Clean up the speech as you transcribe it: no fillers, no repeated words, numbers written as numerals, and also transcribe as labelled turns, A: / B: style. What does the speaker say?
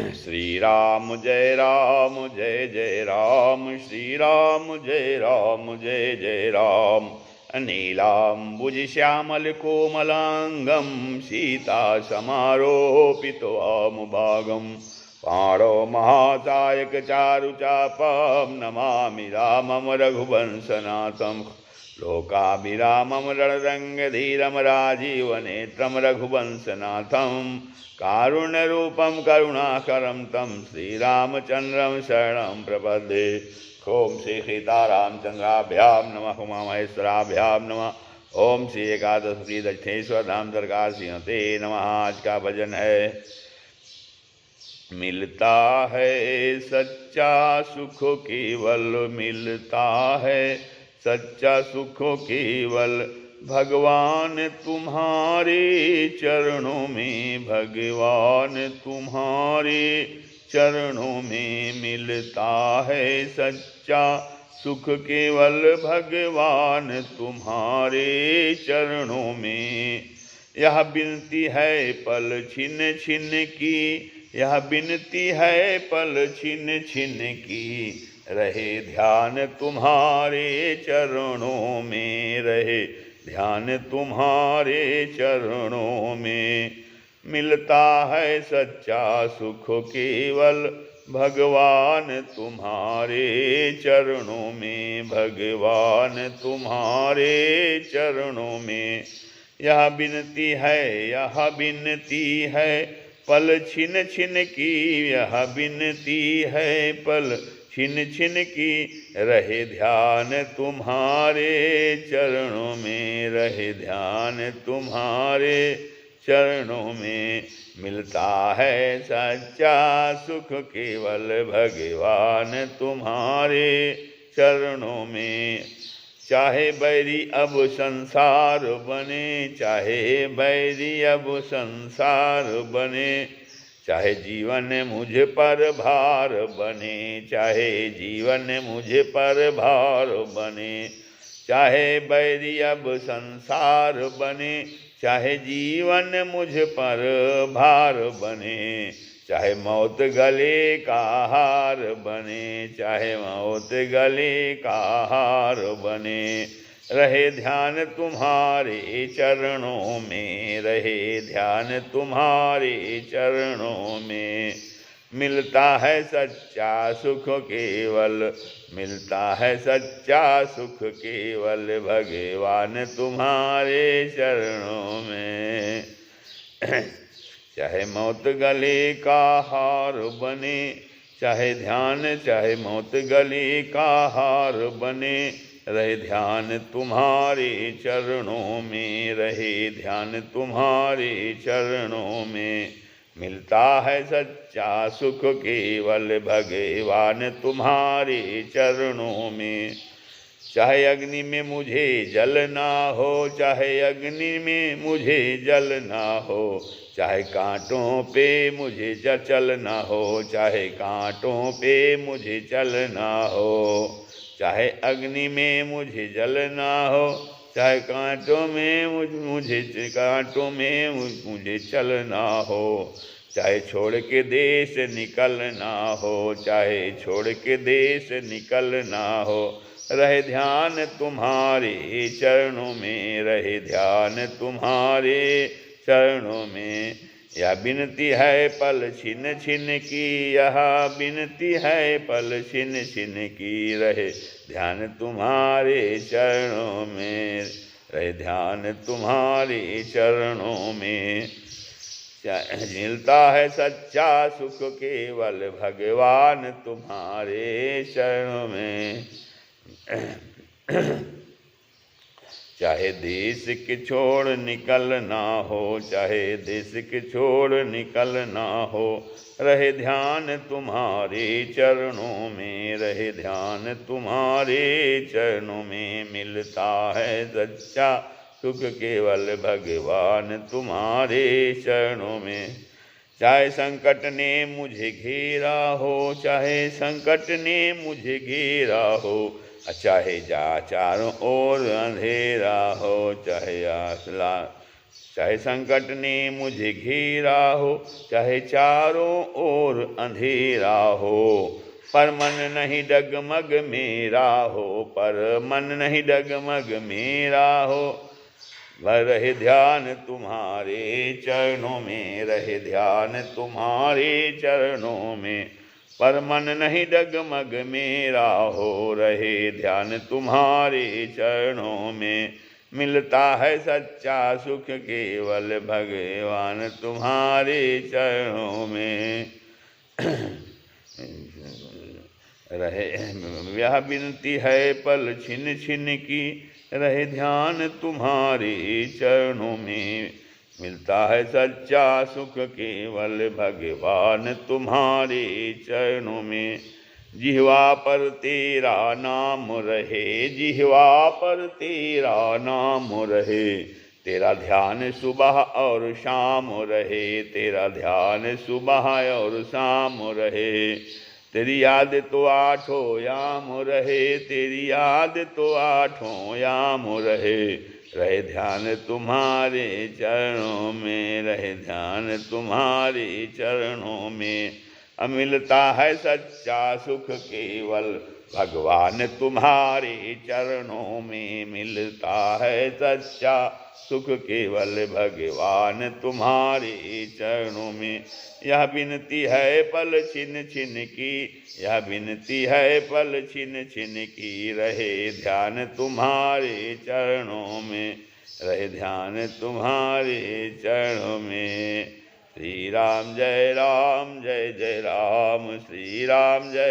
A: श्री राम जय जय राम, श्री राम जय जय राम। नीलाम्बुज श्यामल कोमलांगम, सीता समारोपितो आमुभागम। पाणो महासायक चारुचापं, नमामि रामं रघुवंशनाथं। लोकाभिरामं रणरङ्गधीरं, राजीवनेत्रं रघुवंशनाथं। कारुण्यरूपं करुणाकरं तं श्रीरामचन्द्रं शरणं प्रपद्ये। ओम श्री सीतारामचंद्राभ्यां नमः, उमामहेश्वराभ्यां नमः। ओम श्री एकादशी दक्षिणेश्वर धाम दरगाह सिंह ते नमः। आज का भजन है। मिलता है सच्चा सुख केवल, मिलता है सच्चा सुख केवल, भगवान तुम्हारे चरणों में, भगवान तुम्हारे चरणों में मिलता है सच्चा सुख केवल, भगवान तुम्हारे चरणों में। यह विनती है पल छिन छिन की, यह विनती है पल छिन छिन की, रहे ध्यान तुम्हारे चरणों में, रहे ध्यान तुम्हारे चरणों में। मिलता है सच्चा सुख केवल, भगवान तुम्हारे चरणों में, भगवान तुम्हारे चरणों में। यह विनती है, यह विनती है पल छिन छिन की, यह विनती है पल छिन छिन की, रहे ध्यान तुम्हारे चरणों में, रहे ध्यान तुम्हारे चरणों में। मिलता है सच्चा सुख केवल, भगवान तुम्हारे चरणों में। चाहे बैरी अब संसार बने, चाहे बैरी अब संसार बने, चाहे जीवन मुझ पर भार बने, चाहे जीवन मुझ पर भार बने। चाहे बैरी अब संसार बने, चाहे जीवन मुझ पर भार बने, चाहे मौत गले का हार बने, चाहे मौत गले का हार बने, रहे ध्यान तुम्हारे चरणों में, रहे ध्यान तुम्हारे चरणों में। मिलता है सच्चा सुख केवल, मिलता है सच्चा सुख केवल, भगवान तुम्हारे चरणों में। चाहे मौत गले का हार बने, चाहे ध्यान, चाहे मौत गले का हार बने, रहे ध्यान तुम्हारे चरणों में, रहे ध्यान तुम्हारे चरणों में। मिलता है सच्चा सुख केवल, भगवान तुम्हारे चरणों में। चाहे अग्नि में मुझे जलना हो, चाहे अग्नि में मुझे जलना हो, चाहे कांटों पे मुझे चलना हो, चाहे कांटों पे मुझे चलना हो, चाहे अग्नि में मुझे जलना हो, चाहे कांटों में मुझे चलना हो, चाहे छोड़ के देश निकलना हो, चाहे छोड़ के देश निकलना हो, रहे ध्यान तुम्हारे चरणों में, रहे ध्यान तुम्हारे चरणों में। यह विनती है पल छिन छिन की, यह विनती है पल छिन छिन की, रहे ध्यान तुम्हारे चरणों में, रहे ध्यान तुम्हारे चरणों में। मिलता है सच्चा सुख केवल, भगवान तुम्हारे चरणों में। चाहे देश के छोड़ निकलना हो, चाहे देश के छोड़ निकलना हो, रहे ध्यान तुम्हारे चरणों में, रहे ध्यान तुम्हारे चरणों में। मिलता है सच्चा सुख केवल, भगवान तुम्हारे चरणों में। चाहे संकट ने मुझे घेरा हो, चाहे संकट ने मुझे घेरा हो, चाहे जा चारों ओर अंधेरा हो, चाहे चाहे संकट ने मुझे घेरा हो, चाहे चारों ओर अंधेरा हो, पर मन नहीं डगमग मेरा हो, पर मन नहीं डगमग मेरा हो। वह रहे ध्यान तुम्हारे चरणों में, रहे ध्यान तुम्हारे चरणों में, पर मन नहीं डगमग मेरा हो, रहे ध्यान तुम्हारे चरणों में। मिलता है सच्चा सुख केवल भगवान तुम्हारे चरणों में। रहे यह विनती है पल छिन छिन की, रहे ध्यान तुम्हारे चरणों में। मिलता है सच्चा सुख केवल भगवान तुम्हारे चरणों में। जिह्वा पर तेरा नाम रहे, जिह्वा पर तेरा नाम रहे, तेरा ध्यान सुबह और शाम रहे, तेरा ध्यान सुबह और शाम रहे। तेरी याद तो आठों याम रहे, तेरी याद तो आठों याम रहे, रहे ध्यान तुम्हारे चरणों में, रहे ध्यान तुम्हारे चरणों में। मिलता है सच्चा सुख केवल भगवान तुम्हारे चरणों में, मिलता है सच्चा सुख केवल भगवान तुम्हारे चरणों में। यह विनती है पल छिन छिन की, यह विनती है पल छिन छिन की, रहे ध्यान तुम्हारे चरणों में, रहे ध्यान तुम्हारे चरणों में। श्री राम जय जय राम, श्री राम जय।